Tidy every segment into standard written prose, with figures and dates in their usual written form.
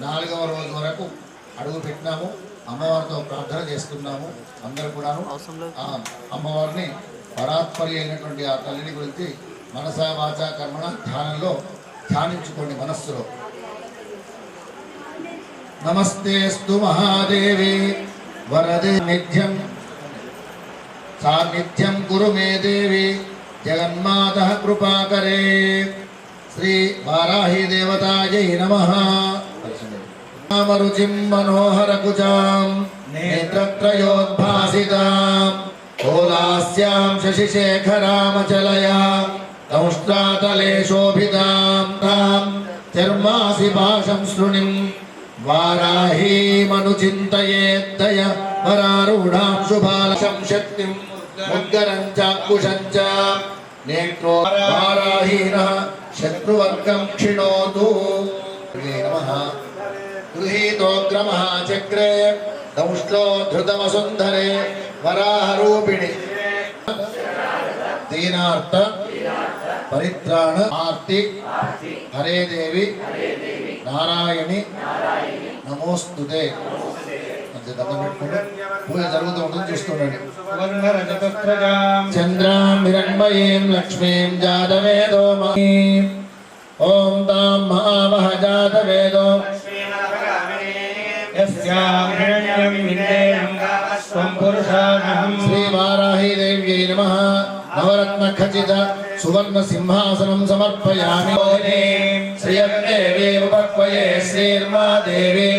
4వ రోజు వరకు అడుగు పెట్టినాము. అమ్మవారితో ప్రార్థన చేస్తున్నాము. అందరూ కూడాను అమ్మవారిని పరాత్పరి అయినటువంటి ఆ తల్లిని గురించి మనసా వాచా కర్మణ ధ్యానంలో ధ్యానించుకోండి మనస్సులో. నమస్తేస్తు మహాదేవి వరదే నిత్యం సాన్నిధ్యం కురు మే దేవి జగన్మాతః కృపాకరే. శ్రీ వారాహి దేవతాయై నమః. నామరుచిం మనోహర కుజాం నేత్రత్రయోద్భాసితాం కోలాస్యాం శశిశేఖరామచలయా దంష్ట్రాతలే శోభితాం తాం చర్మాసి భాషం శృణిం వారాహీమనుచింతయేద్దయ వరారూఢాం శుభాలశం శక్తిం ముద్గరం చాంకుశం చ నేత్రో వారాహీనః శత్రువర్గం క్షిణోతు. నమః. గృహీతోగ్రమః చక్రే దంష్ట్రో ధృతమసుందరే వరాహరూపిణి దీనార్త పరిత్రాణ ఆర్తి హరే దేవి నారాయణి నమోస్తుతే. దండం పెట్టుకుంటూ పూజ జరుగుతూ ఉంటుంది, చూస్తుండండి. చంద్రాం హిరణ్మయీం లక్ష్మీం జాతవేదో మహీం ఓం తాం మహావహ జాతవేదో శ్రీ వారాహి దేవ్యై నమః. నవరత్న ఖచిత సువర్ణ సింహాసనం సమర్పయామి. శ్రీయందేవీ ఉపక్వయే శ్రీర్మా దేవీ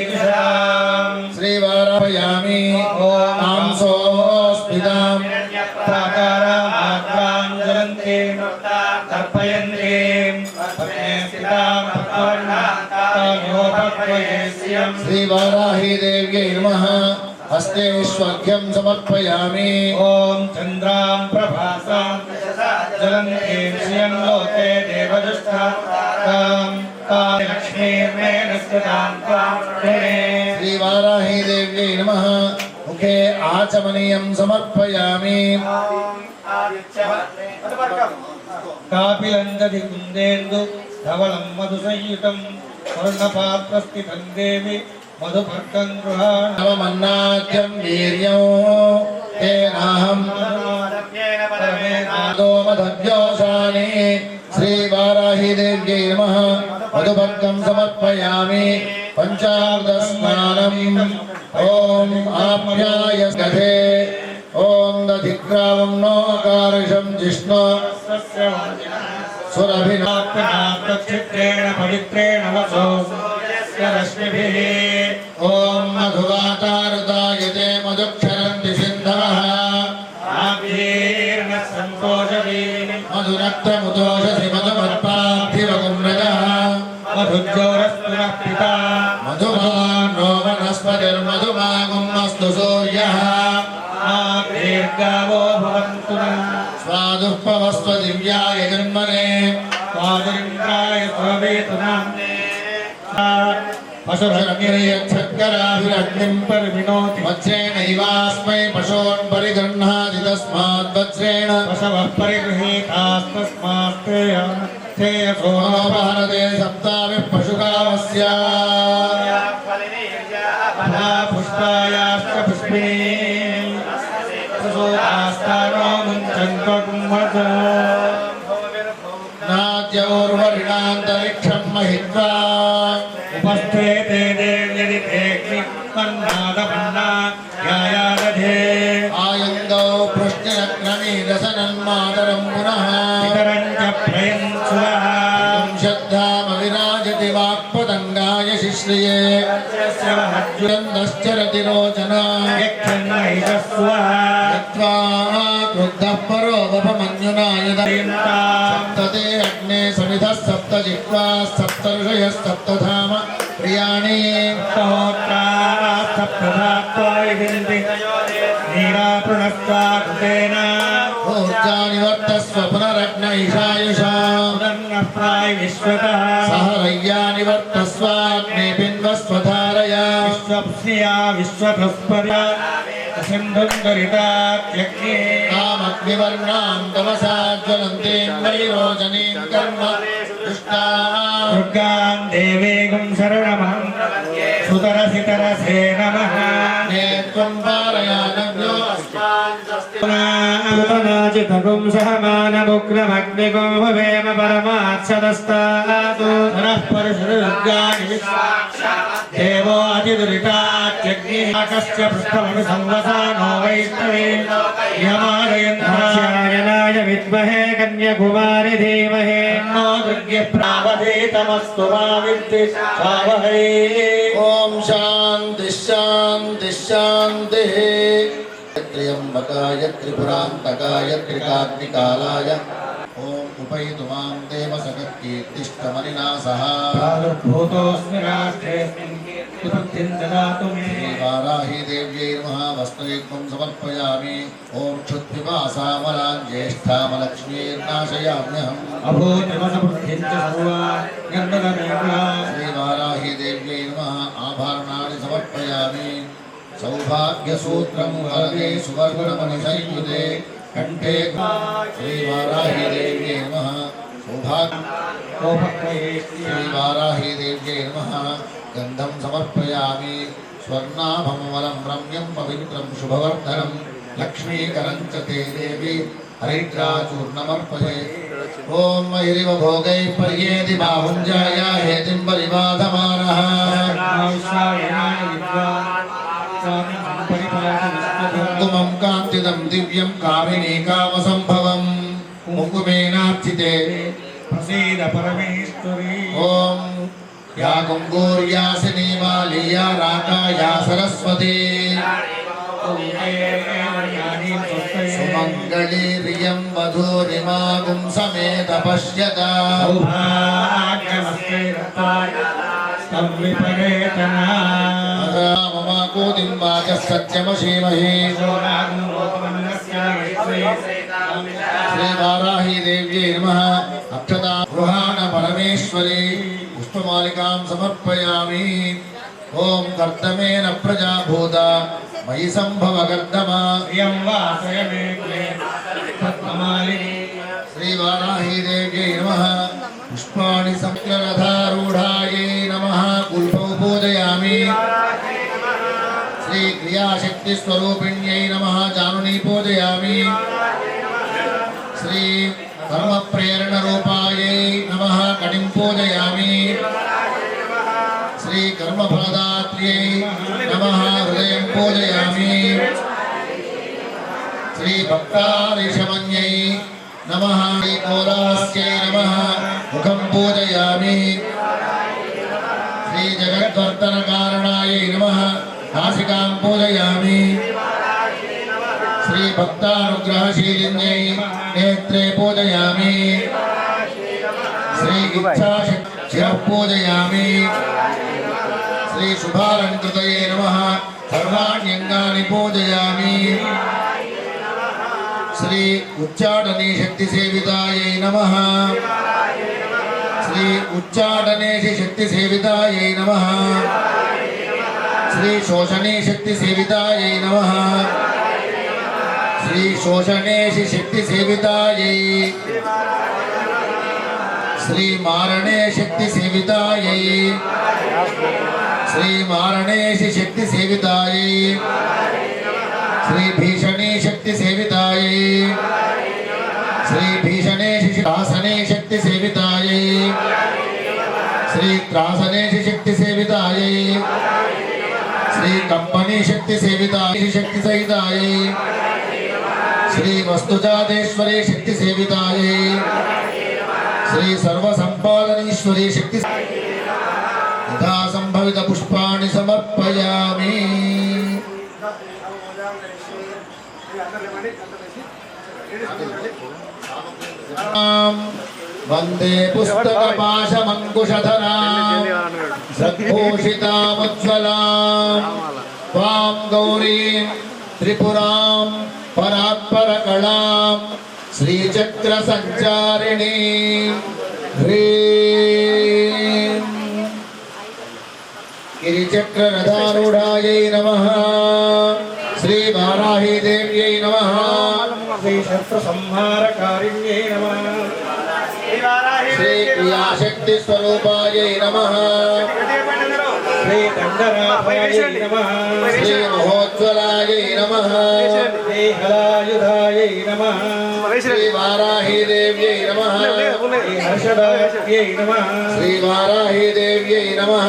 శ్రీ వారాహయామి. ఓం సోస్మిదాం ప్రాకారామాగ్రాంజలంతే తర్పయంతే శ్రీ వారాహి దేవ్యై నమః. హస్తేష్వర్ఘ్యం సమర్పయామి. ఓం చంద్రాం ప్రభాసాం జలంతే శ్రియం లోకే దేవదుష్టాం లక్ష్మీర్మేణస్కృతాం త్వాం శ్రీ వారాహి దేవ్యై నమః. ముఖే ఆచమనీయం సమర్పయామి. కాపిలందది కుందేందు ధవళం మధు సంయుతం స్వర్ణపాత్రస్థితం దేవి మధుపర్కం గృహాణమన్నాద్యం వీర్యం తేనాహం మధవ్యోషాని. శ్రీ వారాహి దేవ్యై నమః. మధుపర్కం సమర్పయామి. పంచామృత స్నానం. ఓం ఆప్యాయ గధే ఓం దధిగ్రావం నోకారుషం జిష్ణు సురభినాక్షిత్రేణ పవిత్రేణ వసో రశ్మిభిః. ఓం మధువాతారుతాయతే మధుక్షరంతి సింధవః మధునక్తముదోషసి మధుమర్పార్థివగుమ్రజః మధుజ్యోరస్పునః పితా మధుమానో వనస్పతిర్మధుమాగుమ్మస్తు సూర్యః. దీర్ఘావో భవంతు స్వాదుఃపవస్వ దివ్యాయ జన్మనే స్వాదురింద్రాయ స్వవేతు నామ్నే పశురగ్నియచ్చక్కరాభిరగ్నిం పరివినోతి వజ్రేణైవాస్మై పశూన్ పరిగృహ్ణాతి తస్మాత్ వజ్రేణ పశవః పరిగృహీతాస్తస్మాత్ భారతే సప్తావిః పశుకామస్య పుష్పాయాశ్చ పుష్పిణీ ఆస్థానో ముంచంత్వగుమ్మత నాద్యౌర్వరిణాంతరిక్షం మహిత్వా ఉపస్థేతే దేవ్యదితేగ్నిమన్నాదమన్నా ధ్యాయాదధే ఆయందౌ పృష్ణరత్నమీరసనన్మాతరం పునః ఇతరం చ ప్రయం సురః శబ్దామ విరాజతి వాక్పతంగాయ శిశ్రియే జ్వలందశ్చరతి రోచనా యక్షన్నైషస్వః యత్వా క్రుద్ధః పరో వపమన్యునాయ సప్తతే అగ్నే సమిధः సప్త జిహ్వాः సప్త ఋషయः సప్తధామ ప్రియాణి సప్తధాత్వాయివింది నీరాపృణస్వాకృతేన ఊర్జాని వర్తస్వ పునరగ్న ఇషాయుషాం విశ్వతః సహరయ్యాని వర్తస్వాగ్నే బిన్వస్వధారయా విశ్వప్స్నియా విశ్వతఃపర్యా సింధుం దరితాత్యగ్నే కామగ్నివర్ణాం తమసా జ్వలంతీం వైరోచనీం కర్మ దుష్టాం దుర్గాం దేవీం శరణమహం सुतरसितरसे नमः नेत्वं पारयानव्यो पूतनाचितगुं सहमानमुग्रमग्निगुं भवेम परमात्सदस्तातु नः परिसृगानि देवो अतिदुरितात्यग्निः पृष्ठमपि संवसानो वैष्णवे यमादयन्त्रायणाय विद्महे कन्याकुमारि धीमहि नो दुर्गे प्रावधेतमस्तु मा विद्विषावहै ॐ शान्ति शान्ति शान्तिः त्र्यम्बकाय त्रिपुरान्तकाय त्रिकाग्निकालाय ॐ उपैतु मां देवसखत्कीर्तिष्ठमनिनासः भूतोऽस्मि राष्ट्रेऽस्मिन् कीर्तिबुद्धिं ददातु मे वाराही देव्यै नमः वस्त्रयुग्मं समर्पयामि ॐ क्षुत्पिपासामलां ज्येष्ठामलक्ष्मीर्नाशयाम्यहम् अभूतिमसबुद्धिं च सर्वाण्यर्नदमेका श्रीवाराही देव्यै नमः आभरणानि समर्पयामि सौभाग्यसूत्रं वरदे सुवर्णमणिसंयुते कंठे श्रीवाराही देव्यै नमः श्रीवाराही देव्यै नमः गन्धं समर्पयामि स्वर्णाभमलं रम्यं पवित्रं शुभवर्धनं लक्ष्मीकरं च ते देवी हरिद्राचूर्णमर्पये ॐ मयरिव भोगैः पर्येति बाहुञ्जाया हेतिं परिबाधमानः कुङ्कुमं कान्तिदं दिव्यं कामिनी कामसम्भवं कुङ्कुमेनार्चिते प्रसीद परमेश्वरी ॐ या कुङ्कुर्यासिनी मालीया राका या सरस्वती सुमङ्गली रियं मधुरिमागुं समेत पश्यता मम कोदिम्बाचः सत्यमशीमहि श्रीवाराही देव्यै नमः अक्षता गृहाण परमेश्वरी पुष्पमालिकां समर्पयामि ॐ कर्तमेन प्रजाभूता मयि सम्भव कर्दमा यं वासय मे कुले पद्ममालिनी श्रीवाराही देव्यै नमः पुष्पाणि संक्ररधारूढायै नमः कुल्पौ पूजयामि श्रीक्रियाशक्तिस्वरूपिण्यै नमः जानुनी पूजयामि श्री कर्मप्रेरणरूपायै नमः कटिं पूजयामि श्री कर्मफलदात्र्यै नमः हृदयं पूजयामि श्री भक्तारिषमन्यै नमः श्रीकोलास्यै नमः मुखं पूजयामि श्री जगद्वर्तनकारणायै नमः नासिकां पूजयामि श्री भक्तानुग्रहशीलिन्यै नेत्रे पूजयामि श्री इच्छाशक्तिं पूजयामि श्री शुभालङ्कृतये नमः सर्वाण्यङ्गानि पूजयामि श्री उच्चाटने शक्तिसेवितायै नमः श्री उच्चाटनेशि शक्तिसेवितायै नमः श्री शोषणे शक्तिसेवितायै नमः श्री शोषणेशि शक्तिसेवितायै श्री मारणे शक्तिसेवितायै श्री मारणेशि शक्तिसेवितायै श्री भीषणे शक्तिसेवितायै श्री भीषणेशि त्रासने शक्तिसेवितायै श्री त्रासनेशि शक्तिसेवितायै श्री कंपनी शक्तिसेवितायै शक्तिसहितायै श्री वस्तुजातेश्वरी शक्तिसेवितायै श्री सर्वसंपादनेश्वरी शक्ति यथा संभवित पुष्पाणि समर्पयामि वंदे पुस्तकपाशमङ्कुशधरां सद्भूषितामुज्ज्वलां त्वां गौरीं त्रिपुरां परात्परकलां श्रीचक्रसञ्चारिणीं ह्रीं गिरिचक्ररथारूढायै नमः श्रीवाराही देव्यै नमः श्रीशस्त्रसंहारकारिण्यै नमः श्री क्रियाशक्तिस्वरूपायै नमः శ్రీ దండనాథాయ నమః శ్రీ మహోజ్వలాయ నమః శ్రీ హలాయుధాయ నమః శ్రీ వారాహీదేవ్యై నమః శ్రీ హర్షదాయై నమః శ్రీ వారాహీదేవ్యై నమః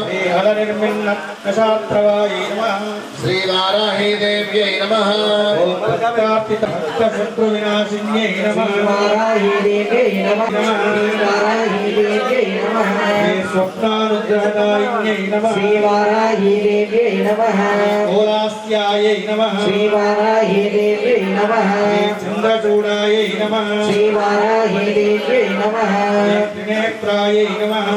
శ్రీ హలనిర్మిన్న నశాత్రవాయ నమః శ్రీ వారాహీదేవ్యై నమః ఓం భక్తార్పిత భక్త శత్రు వినాశిన్యై నమః శ్రీ స్వప్నానుగ్రహదాయిన్యై నమః ఓలాస్యాయై నమః శ్రీ చంద్రచూడాయై నమః శ్రీ త్రినేత్రాయై నమః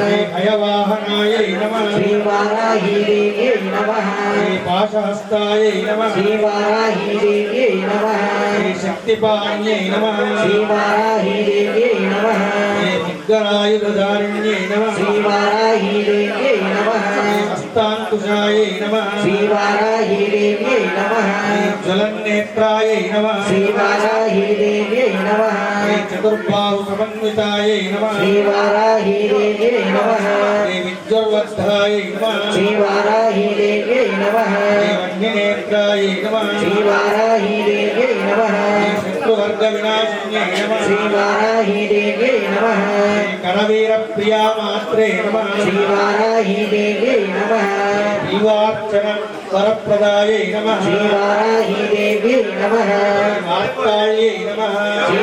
శ్రీ హయవాహనాయై నమః శ్రీ పాశహస్తాయై నమః శ్రీ శక్తిపాణ్యై నమః శ్రీ ముద్గరాయుధారిణ్యై నమః శ్రీ హస్తాంకుశాయై నమః శ్రీ జ్వలన్నేత్రాయై నమః శ్రీ చతుర్బాహు సమన్వితాయై నమః శ్రీ విద్యుర్వర్ధాయై నమః శ్రీ వన్యనేత్రాయై నమః శ్రీ శత్రువర్గ వినాశిన్యై నమః శ్రీ కరవీర ప్రియా మాత్రే నమః శ్రీ జీవార్చన వరప్రదాయై నమః శ్రీ మార్తాయై నమః శ్రీ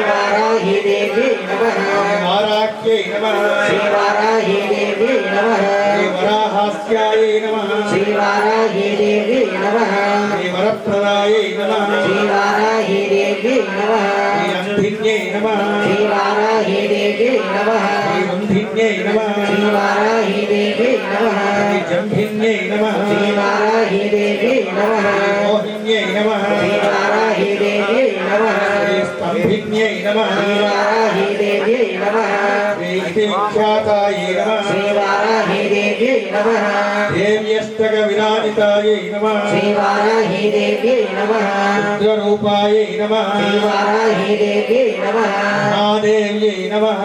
వారాఖ్యై నమః శ్రీ వరాహాస్యాయై నమః శ్రీ వరప్రదాయై నమః శ్రీ అంధిన్యై నమః శ్రీ వంధిన్యై నమః శ్రీ జంభిన్యై నమః శ్రీ మోహిన్యై నమః శ్రీ స్తంభిన్యై నమః శ్రీ విఖ్యాతాయై నమః దేవ్యష్టక విరాజితాయై నమః రుద్రరూపాయై నమః మహాదేవ్యై నమః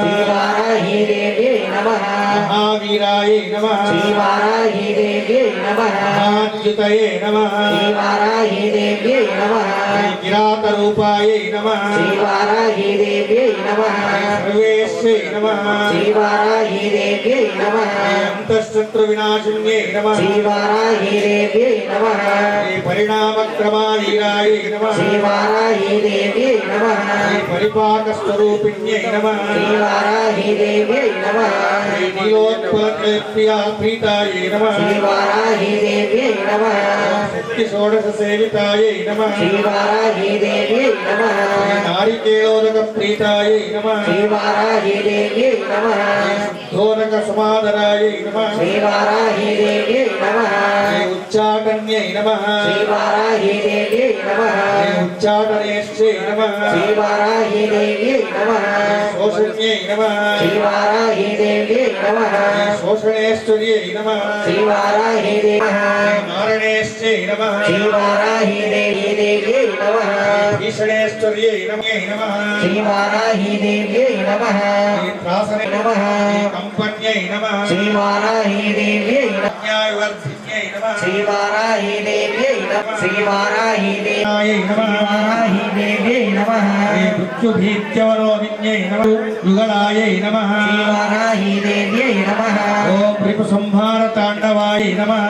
మహావీరాయై నమః మహాద్యుతయే నమః గిరాతరూపాయై నమః సర్వేశ్వై నమః అంతఃశత్రు వినాశిన్యై నమః పరిణామక్రమాధీరాయై నమః పరిపాకస్వరూపిణ్యై నమః నీలోత్పలప్రియాప్రీతాయై నమః శక్తి షోడశ సేవితాయై నమః నారికేళోదక ప్రీతాయై నమః శుద్ధోదక సమాదరాయై నమః ఉచ్చాటన్యై నమః ఉచ్చాటనేశ్వై నమః శోషణ్యై నమః శోషణేశ్వర్యై నమః నారణేశ్వై నమః భీషణేశ్వర్యై నమః కంపన్యై నమః జ్ఞాయవర్ధిన్యై నమః మృత్యుభీత్యవరోధిన్యై నమః యుగళాయై నమః ఓం రిపుసంహార తాండవాయై నమః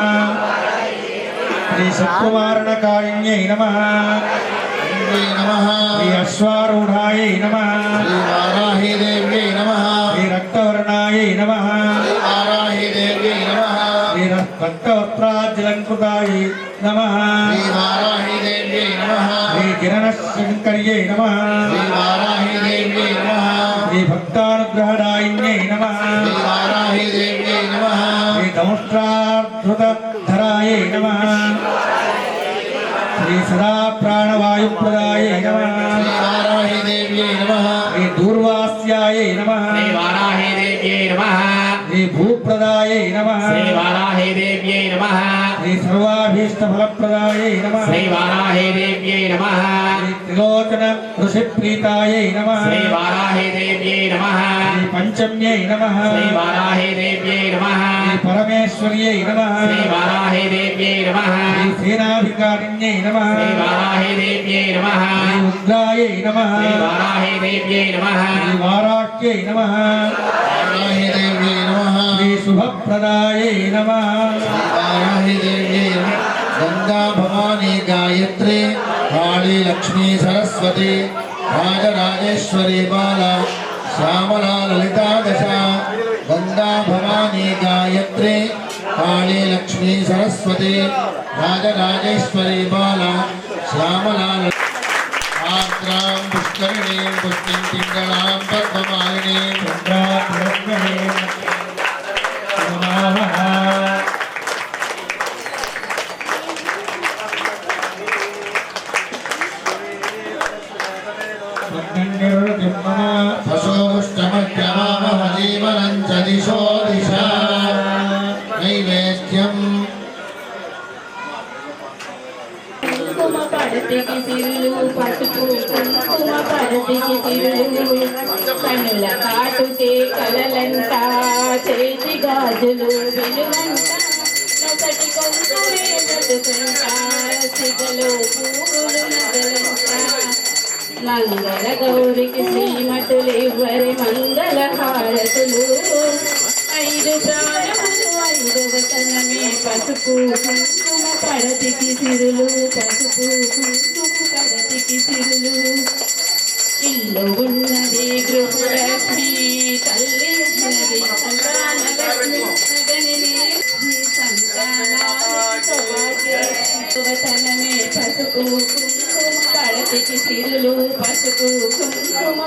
శ్రీ శత్రుమారణకారిణ్యై నమః శ్రీ అశ్వారూఢాయై నమః శ్రీ వారాహీదేవ్యై నమః శ్రీ రక్తవర్ణాయై నమః వారాహీదేవ్యై నమః శ్రీ రక్తవస్త్రాజ్జలంకృతాయై నమః శ్రీ వారాహీదేవ్యై నమః శ్రీ కిరణశంకర్యై నమః శ్రీ వారాహీదేవ్యై నమః శ్రీ భక్తానుగ్రహదాయిన్యై నమః శ్రీ వారాహీదేవ్యై నమః శ్రీ దంష్ట్రాధృతధరాయై నమః శ్రీ సదా ప్రాణవాయుప్రదాయై నమః శ్రీ వారాహీదేవ్యై నమః శ్రీ దూర్వాస్యాయై నమః వారాహీదేవ్యై నమః శ్రీ భూప్రదాయై నమః శ్రీ వారాహే దేవ్యై నమః శ్రీ సర్వాభీష్ట ఫలప్రదాయై నమః శ్రీ వారాహే దేవ్యై నమః శ్రీ త్రిలోచన ఋషిప్రీతాయై నమః శ్రీ వారాహే దేవ్యై నమః శ్రీ పంచమ్యై నమః శ్రీ వారాహే దేవ్యై నమః శ్రీ పరమేశ్వర్యై నమః శ్రీ వారాహే దేవ్యై నమః శ్రీ సేనాధికారిణ్యై నమః శ్రీ వారాహే దేవ్యై నమః శ్రీ ఉగ్రాయై నమః శ్రీ వారాహే దేవ్యై నమః శ్రీ వారాహ్యై నమః వారాహి దేవ్యై నమః శ్రీ శుభప్రదాయై నమః వారాహి దేవ్యై నమః గంగా భవానీ గాయత్రి కాళీ లక్ష్మీ సరస్వతి రాజరాజేశ్వరి బాల శ్యామలా లలితా దశ గంగా భవానీ గాయత్రి కాళీ లక్ష్మీ సరస్వతి రాజరాజేశ్వరి బాల శ్యామలా ఆర్ద్రాం పుష్కరిణీం పుష్టిం పింగళాం పద్మమాలినీం చంద్రాగ్రహణే నమః పశోముష్టమధ్యమామహజీవనం చ దిశో దిశా నైవేద్యం కుంకుమ పడతికి తిరులు పసుపు కుంకుమ పడతికి తిరులు కనుల కాటుకే కలలంట చేతి గాజులు విలువంట నొసటి కొంగురే బతుకంట సిగలో పూలు నగలంట మంగళ గౌరికి శ్రీమతులివ్వరి మంగళ హారతులు 5 ప్రాణములు 5 వతనమే పసుపు కుంకుమ పడతికి సిరులు పసుపు కుంకుమ పడతికి సిరులు ఇల్లు ఉన్నది గృహలక్ష్మి తల్లి ఉన్నది సంతానలక్ష్మి మగనిని సంతానానికి సౌభాగ్యవతనమే పసుపు కుంకుమ పడతికి సిరులు పసుపు కుంకుమ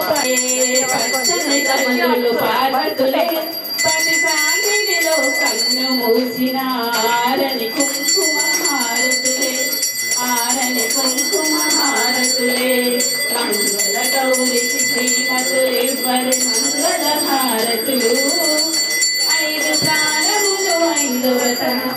పచ్చని కన్నులు పార్వతులే పది సాంగిలో కన్ను మూసిన ఆరని కుంకుమ హారతులే ఆరని కుంకుమ హారతులే మంగళ గౌరికి శ్రీమతులివ్వరి మంగళ హారతులు 5 ప్రాణములు 5 వతనము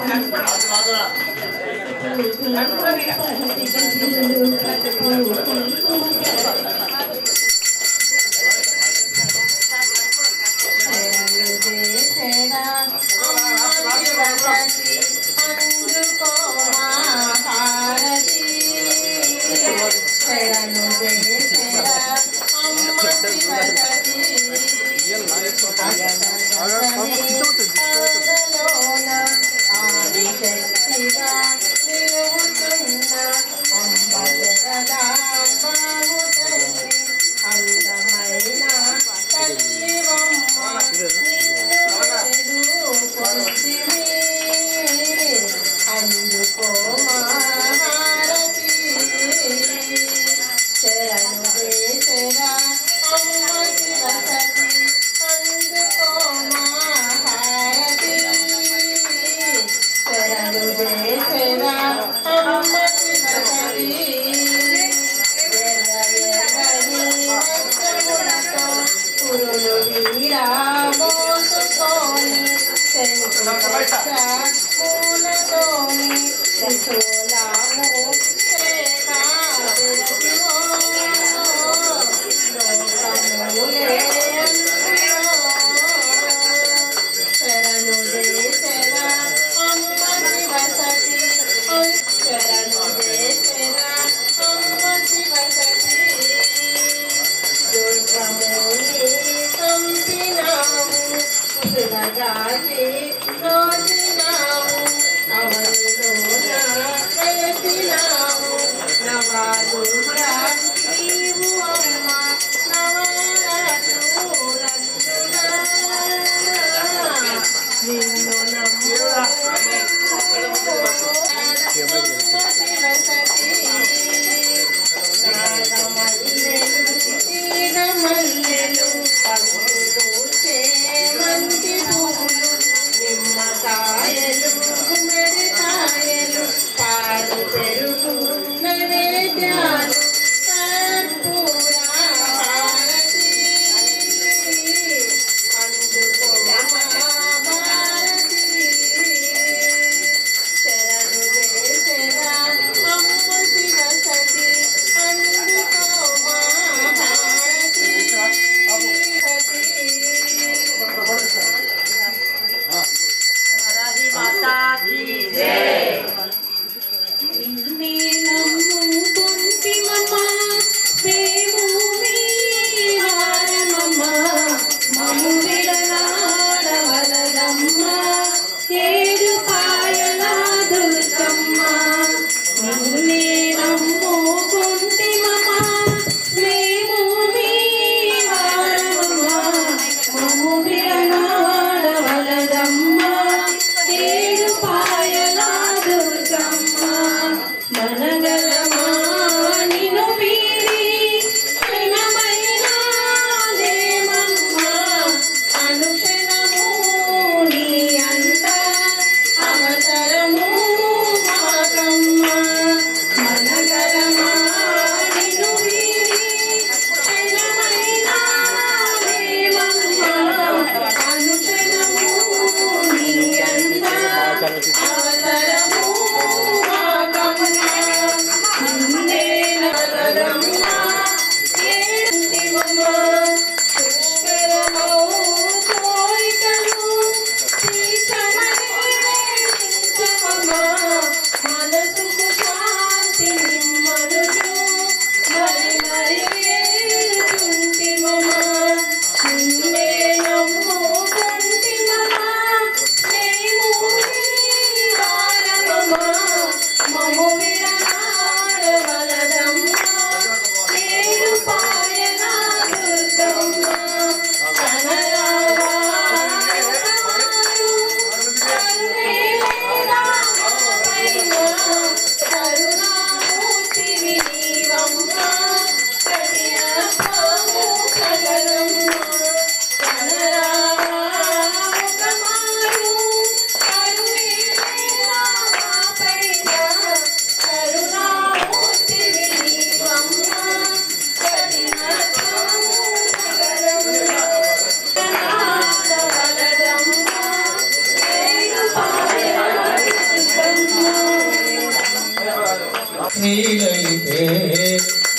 శ్రీలలితే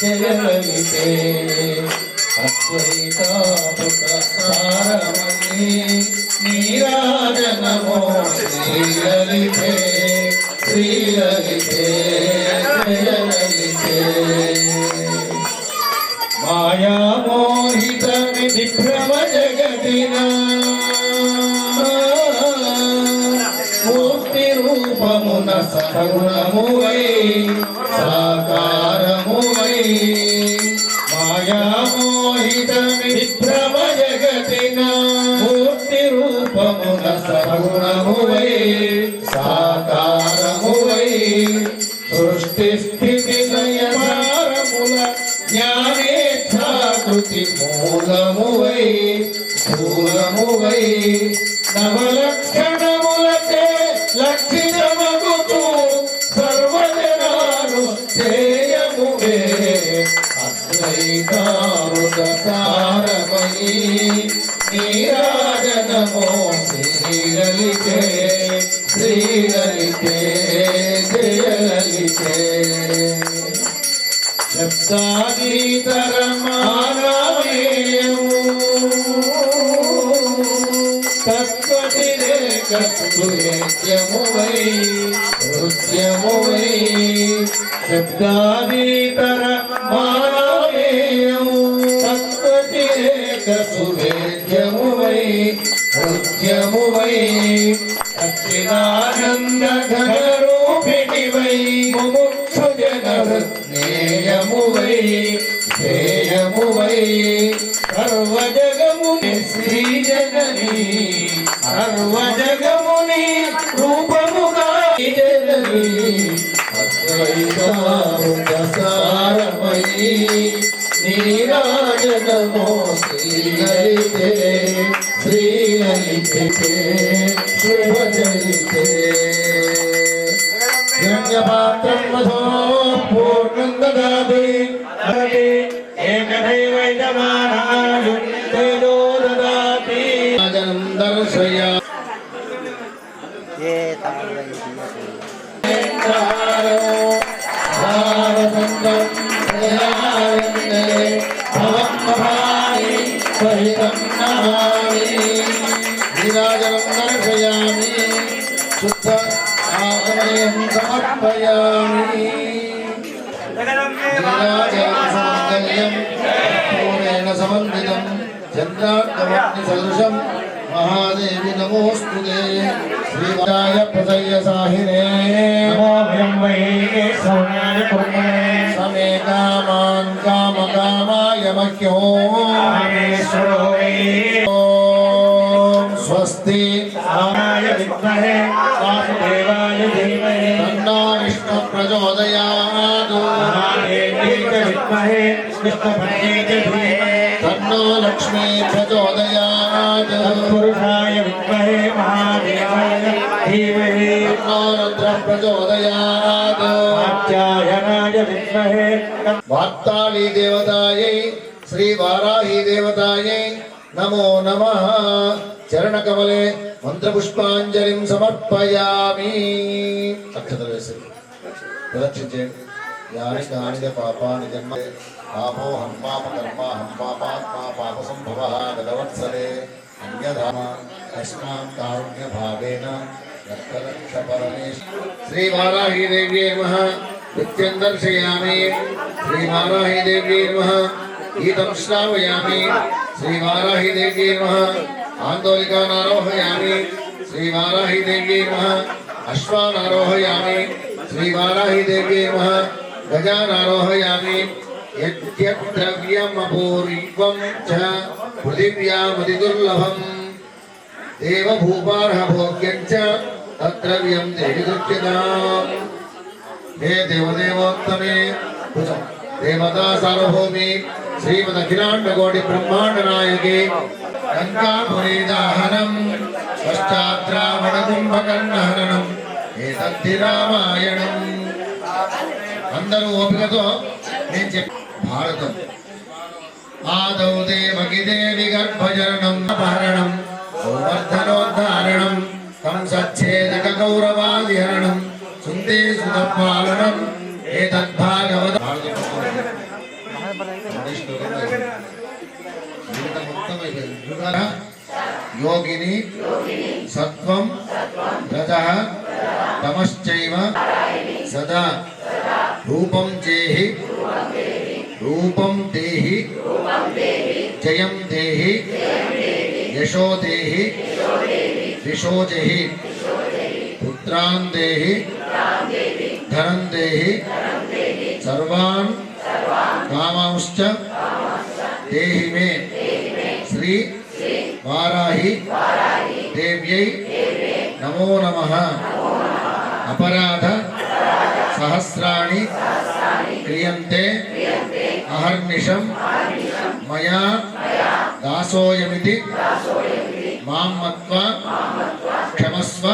జయలలితే అద్వైతామృతసారమణి నీరాజనమో శ్రీలలితే శ్రీలలితే జయలలితే మాయామోహిత విభ్రమ జగతిన మూర్తి రూపమున సగుణమువై సాకారమువై మాయామోహిత విభ్రమ జగతిన మూర్తి రూపమున సగుణమువై సాకారమువై సృష్టి స్థితి లయసారముల జ్ఞానేచ్ఛాకృతి మూలమువై మూలమువై నవలక్షణములకే లక్షితమగుతూ సర్వజనాలు ధ్యేయమువే అద్వైతామృత సారమయీ నీరాజనమో శ్రీలలితే శ్రీలలితే జయలలితే శబ్దాదీతరమానమేయము తత్వతిరేక సురేత్యమువై నృత్యమువై శబ్దాదీతరమానమేయము తత్వతిరేక సురేత్యమువై నృత్యమువై సచ్చిదానంద ఘనరూపిణివై ముముక్షు జనహృత్నేయమువై ధ్యేయమువై సర్వజగముని శ్రీజనని సర్వజగముని రూపముగా జనని అద్వైతామృతసారమయీ నీరాజనమో శ్రీలలితే శ్రీలలితే శుభజలితే హిరణ్యపాత్రం మధో పూర్ణం దదాతి ఏకదైవైజమానాయ తేజో దదాతి రాజనం దర్శయ నీరాజనం దర్శయామి శుద్ధ ఆగమయం సమర్పయామి నీరాజనం పూర్ణేన సమన్వితం చంద్రార్కమగ్ని సదృశం మహాదేవి నమోస్తుతే శ్రీవాయ ప్రసయ్య సాహినే నమోయం వై సౌమ్యాయ కుర్మే సమే కామాన్ కామకామాయ మహ్యో రామేశ్వరో వై ఓం స్వస్తి రామాయ విద్మహే వాసుదేవాయ ధీమహి తన్నో విష్ణు ప్రచోదయాత్ మహాదేవ్యై విద్మహే విష్ణుపత్న్యై ధీమహి తన్నో లక్ష్మీ ప్రచోదయాత్ పురుషాయ విద్మహే మహాదేవాయ ధీమహి తన్నో రుద్ర ప్రచోదయాత్ కాత్యాయనాయ విద్మహే వార్తాళీ దేవతాయై శ్రీ వారాహి దేవతాయై నమో నమః చరణకమలే మంత్రపుష్పాంజలిం సమర్పయామి అక్షతలు వేసి ప్రదక్షించేయండి యాని కాని పాపాని జన్మ పాపో హంపాప కర్మ హంపాపాత్మా పాప సంభవ గతవత్సలే అన్యధామ తస్మాత్ కారుణ్య భావేన రక్ష పరమేశ్ శ్రీ వారాహి దేవ్యై నమః నిత్యం దర్శయామి శ్రీ వారాహి దేవ్యై నమః గీతం శ్రావయామి శ్రీ వారాహి దేవ్యై నమః ఆందోళికానారోహయామి శ్రీ వారాహి దేవ్యై నమః అశ్వానారోహయామి శ్రీ వారాహి దేవ్యై నమః గజానారోహయామి యద్యద్ద్రవ్యమపూర్వం చ పృథివ్యామతిదుర్లభం దేవభూపార్హభోగ్యం చ తద్ద్రవ్యం దేవి దృశ్యతాం హే దేవదేవోత్తమే దేవతా సార్వభౌమి శ్రీమద్ అఖిలాండకోటి బ్రహ్మాండ నాయకి గంగాపురీదాహనం పశ్చాద్రావణకుంభకర్ణహరణం ఏతద్ధి రామాయణం. అందరూ ఓపికతో నేను చెప్పి భారతం ఆదౌ దేవకిదేవి గర్భజననం అపహరణం గోవర్ధనోద్ధారణం కంసచ్ఛేదక గౌరవాదిహరణం సుందే సుతపాలనం ఏతద్ रजः तमश्चैव सदा रूपं देहि जयं देहि यशो देहि दिशो देहि पुत्रान् देहि धनं देहि सर्वान् कामांश्च देहि मे श्री वाराहि देव्यै नमो नमः। अपराध सहस्राणि क्रियन्ते अहर्निशं मया दासोऽयमिति मां मत्वा क्षमस्व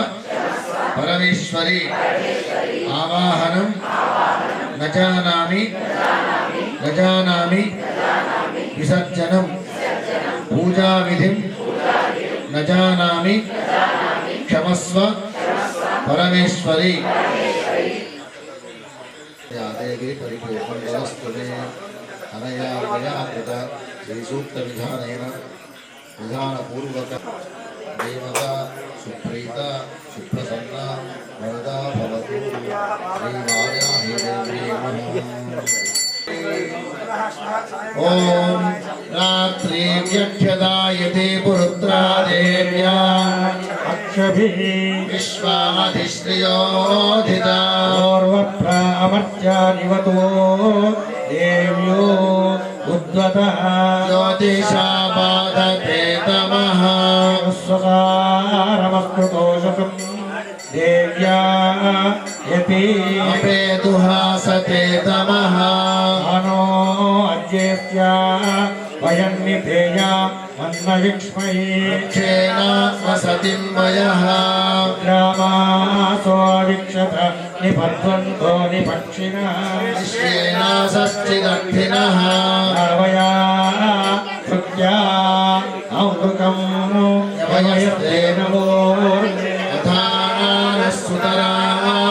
परमेश्वरी। आवाहनं न जानामि विसर्जनं पूजाविधिं न जानामि क्षमस्व परमेश्वरी। देवी परिपूर्णस्तुते अनया मया कृत श्रीसूक्तविधानेन विधानपूर्वक देवता सुप्रीता सुप्रसन्ना वरदा भवतु। श्रीवाराहि देव्यै नमः। ओम रात्रि व्यक्षदायते पुरुत्रा देव्या अक्षभिः विश्वाधिश्रियोधिता पूर्वप्रामर्त्या निवतो देव्यो उद्वतः ज्योतिषापादते तमः स्वसारमस्कृतोषकं देव्या यति अपेदुहासते तमः अनो अद्येत्या वयं निधेया अन्नविक्ष्मये क्षेण वसतिं वयः ग्रामासो वीक्षत निबध्वन्तो निपक्षिणः विश्वेन षष्ठिदक्षिणः आवया कृत्या अमृकं यवयस्ते नमो सुतरा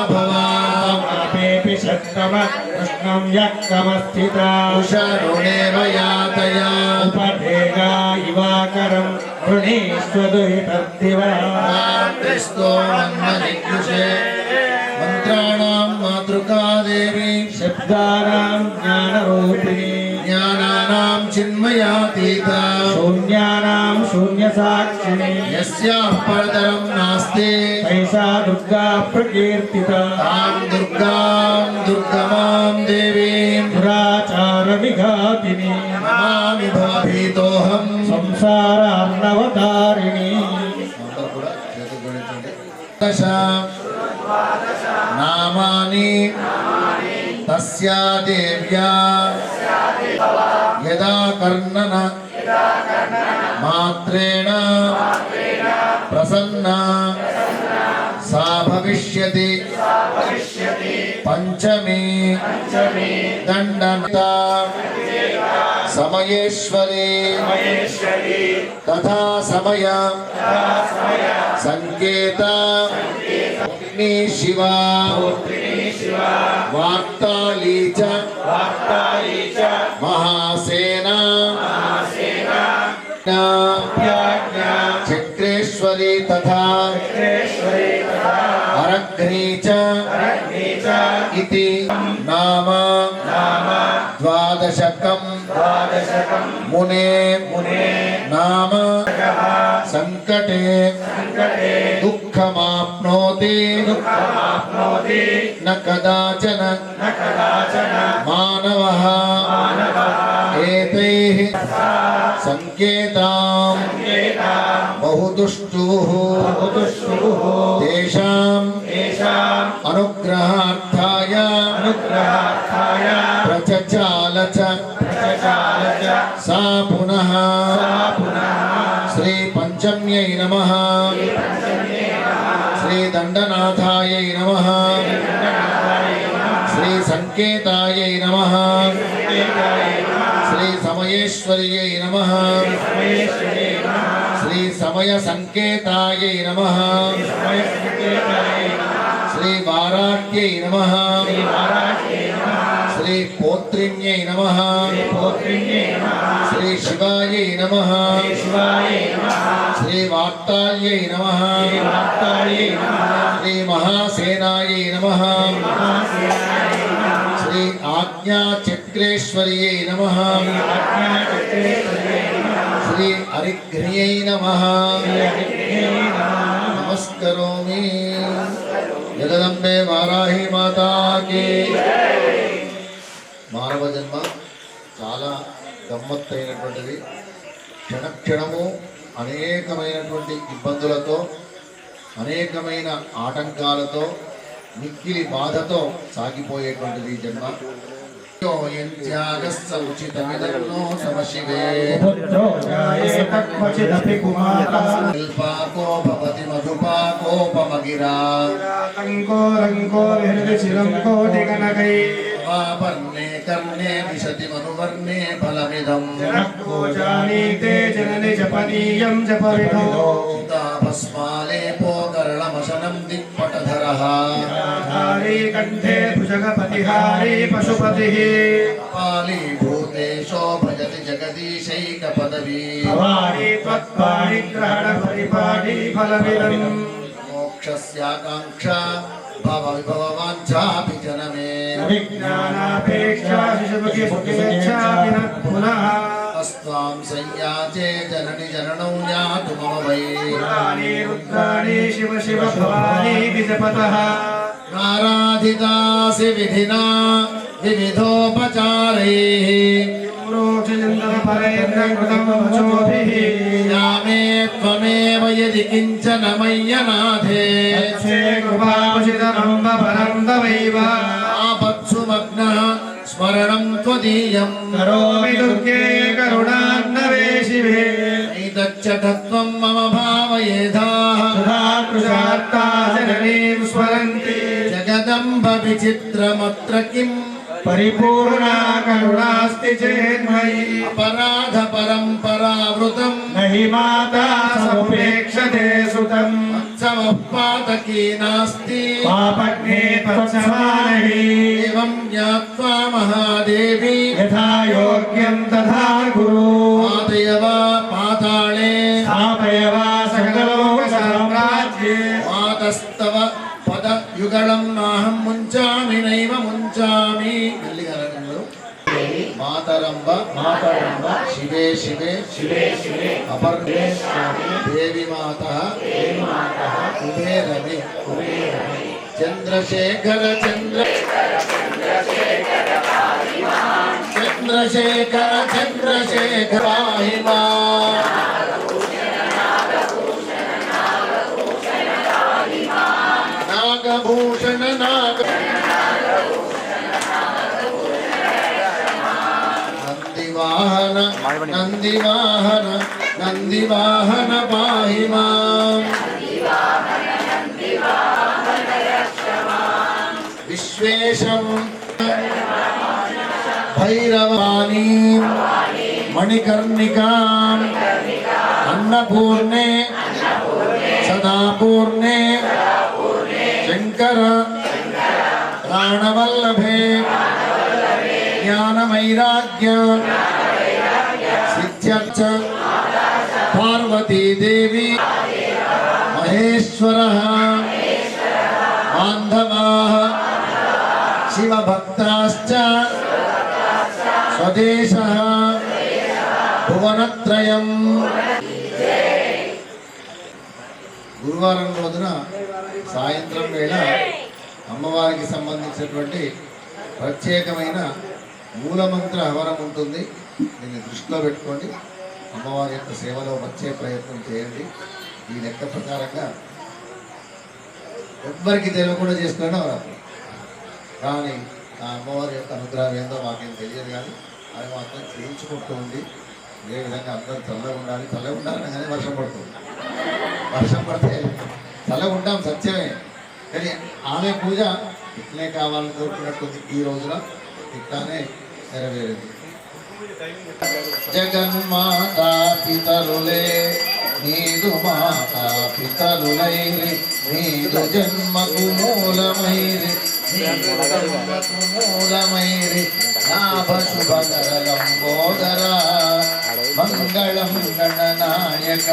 भवापेऽपि शक्तम कृष्णं यक्कमस्थिता उषरुणेव यातया उपधेगा इवाकरं वृणीष्वदुहितद्दिवा रात्रिस्तो मन्मनिकृषे मन्त्राणां मातृका देवी शब्दानां ज्ञानरूपिणी ज्ञानानां चिन्मयातीता शून्यानां शून्यसाक्षिणी यस्याः परतरं नास्ति तैषा दुर्गा प्रकीर्तिता तां दुर्गां दुर्गमां देवीं दुराचारविघातिनी नमामि भवभीतोऽहं संसारार्णवतारिणी दश नामानि तस्या देव्या यदा कर्णन मात्रेण प्रसन्ना सा भविष्यति पंचमी दंडनता समयेश्वरी तथा समय संकेता शिवा वार्ताली च महासेना चक्रेश्वरी तथा अरघ्नी च इति नाम द्वादशकं मुने नाम संकटे दुःखमाप्नोति न कदाचन मानवः एतैः संकेतां बहुदुष्टुः तेषां अनुग्रहार्थाय प्रचचाल च सा पुनः श्री पंचम्यै नमः श्री दंडनाथायै नमः श्री संकेतायै नमः श्री समयेश्वर्यै नमः श्री समय संकेतायै नमः శ్రీ వారాహ్యై నమః శ్రీ పోత్రిణ్యై నమః శ్రీ శివాయై నమః శ్రీ వార్తాళ్యై నమః శ్రీ మహాసేనాయై నమః శ్రీ ఆజ్ఞాచక్రేశ్వర్యై నమః శ్రీ హరిఘ్నియై నమః నమస్కరోమి. జగదంబే వారాహి మాతాకి. మానవ జన్మ చాలా గమ్మత్తైనటువంటిది. క్షణక్షణము అనేకమైనటువంటి ఇబ్బందులతో, అనేకమైన ఆటంకాలతో, మిక్కిలి బాధతో సాగిపోయేటువంటిది జన్మ. ఉచితమిదన్నో సమశివే పాకో భవతి మధుపాకోపమగిరా వర్ణే కర్ణే విశతి మనువర్ణే ఫలమిదం భస్మాలేపో కర్ణమశనం దిక్పటధరః కంఠే భుజగపతిహారీ పశుపతిః పాలీభూతేశో భజతి జగదీశైక పదవీ భవానీ త్వత్పాణి గ్రహణ పరిపాటి ఫలమిదం మోక్షస్యాకాంక్ష భవ విభవవాంఛాపి జనమే విజ్ఞానాపేక్షా శిశుముఖి సుఖిచ్ఛాపి న పునః అస్త్వాం సంయాచే జనని జననం యాతు మమ వై పురాణి రుద్రాణి శివ శివ భవానీ విజపతః ఆరాధితాసి విధినా వివిధోపచారైః యామే త్వమేవ యది కించన మయ్యనాథే ఆపత్సు మగ్నః స్మరణం త్వదీయం కరోమి దుర్గే కరుణాన్నవే శివే నైతచ్చఠత్వం మమ భావయేధాః సుధాకృషార్తా జననీం స్మరంతి జగదంబ విచిత్రమత్ర కిం పరిపూర్ణా కరుణాస్తి చేన్మయి అపరాధ పరంపరావృతం నహి మాతా సముపేక్షతే సుతం సమః పాతకీ నాస్తి పాపజ్ఞే తత్సమానహి ఏవం జ్ఞాత్వా మహాదేవి యథా యోగ్యం తథా కురు పాదయవ పాతాళే స్థాపయ వా సకలలోక సామ్రాజ్యే మాతస్తవ పద యుగళం నాహం ముంచామి నైవ ముంచామి. మాతరంబ శివే శివే అపర్ దేవి మాతః కుబేరమే చంద్రశేఖర చంద్రశేఖర పాహి మాం. నాగభూషణ నందివాహన పాహి మాం. విశ్వేశం భైరవాణీ మణికర్ణికాం అన్నపూర్ణే సదాపూర్ణే శంకర ప్రాణవల్లభే జ్ఞానమైరాగ్య సిద్ధ్యర్థ పార్వతీదేవి మహేశ్వరః బాంధవాః శివభక్తాశ్చ స్వదేశః భువనత్రయం. గురువారం రోజున సాయంత్రం వేళ అమ్మవారికి సంబంధించినటువంటి ప్రత్యేకమైన మూలమంత్ర హవనం ఉంటుంది. దీన్ని దృష్టిలో పెట్టుకోండి. అమ్మవారి యొక్క సేవలో వచ్చే ప్రయత్నం చేయండి. ఈ లెక్క ప్రకారంగా ఎవ్వరికి తెలియకుండా చేసుకోవడం అవరాత్రి. కానీ ఆ అమ్మవారి యొక్క అనుగ్రహం ఏందో మాకేం తెలియదు, కానీ అది మాత్రం చేయించుకుంటూ ఉంది. ఏ విధంగా అందరూ చల్లగా ఉండాలి. చల్లగా ఉండాలని కానీ వర్షం పడుతుంది. వర్షం పడితే చల్లగా ఉంటాం సత్యమే, కానీ ఆమె పూజ ఇట్లే కావాలని కోరుకున్నట్టుంది. ఈ రోజున ఇట్లానే నెరవేరింది. జగన్మాతా పితరులే నీదు మాతా పితరులై నీ జన్మకు మూలమైరి జన్మకు మూలమైరి నాభ శుభకరలంబోదర మంగళం గణనాయక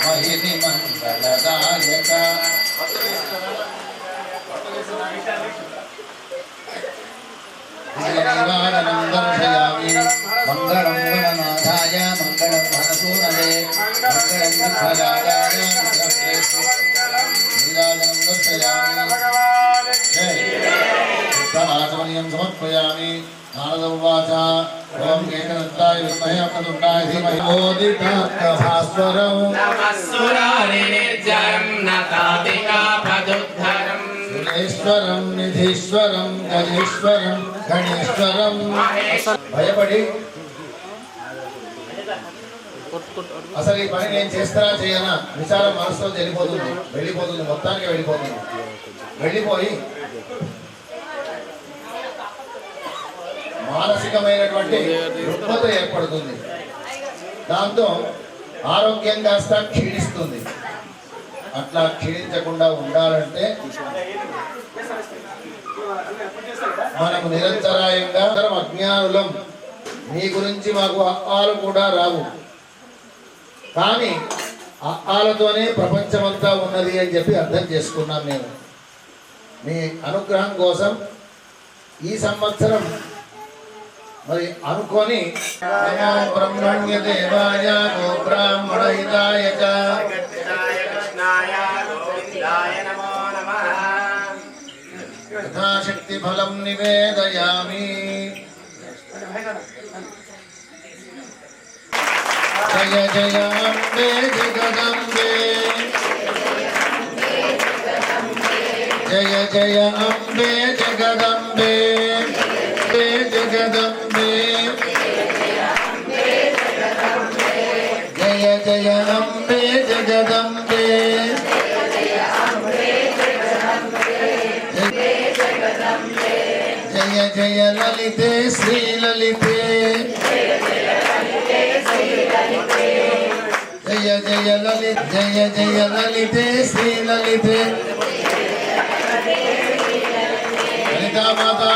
మహిని మంగళదాయక నివారణం దర్శయామి మంగళం గణనాథాయ మంగళం మనసూనవే మంగళం విఠలాయ నీరాజనం దర్శయామి ఆచమనీయం సమర్పయామి నారద ఉవాచ ఓం ఏకదంతాయ విద్మహే వక్రతుండాయ ధీమహి మోదితాత్తభాస్వరం నమస్సురారి నిర్జరం నతాదికాపదుద్ధరం సురేశ్వరం నిధీశ్వరం గజేశ్వరం గణేశ్వరం భయపడి అసలు ఈ పని నేను చేస్తారా చేయనా విచారం మనసులో వెళ్ళిపోతుంది మొత్తానికి వెళ్ళిపోయి మానసికమైనటువంటి రుగ్మత ఏర్పడుతుంది. దాంతో ఆరోగ్యం కాస్త క్షీణిస్తుంది. అట్లా క్షీణించకుండా ఉండాలంటే మనము నిరంతరాయంగా అజ్ఞానులం, మీ గురించి మాకు అప్పాలు కూడా రావు, కానీ అప్పాలతోనే ప్రపంచమంతా ఉన్నది అని చెప్పి అర్థం చేసుకున్నాం. మేము మీ అనుగ్రహం కోసం ఈ సంవత్సరం మరి అనుకొని బ్రహ్మణ్య దేవాయ గో బ్రాహ్మణ హితాయ యథాశక్తి ఫలం నివేదయామి. జయ జయ అంబే జగదంబే జయ జయ అంబే జగదంబే జగదంబే జయ జయ అంబే జగదంబే జయ జయ లలితే శ్రీ లలితే జయ జయ లలిత జయ జయ లలితే శ్రీ లలితే లలితా మాతా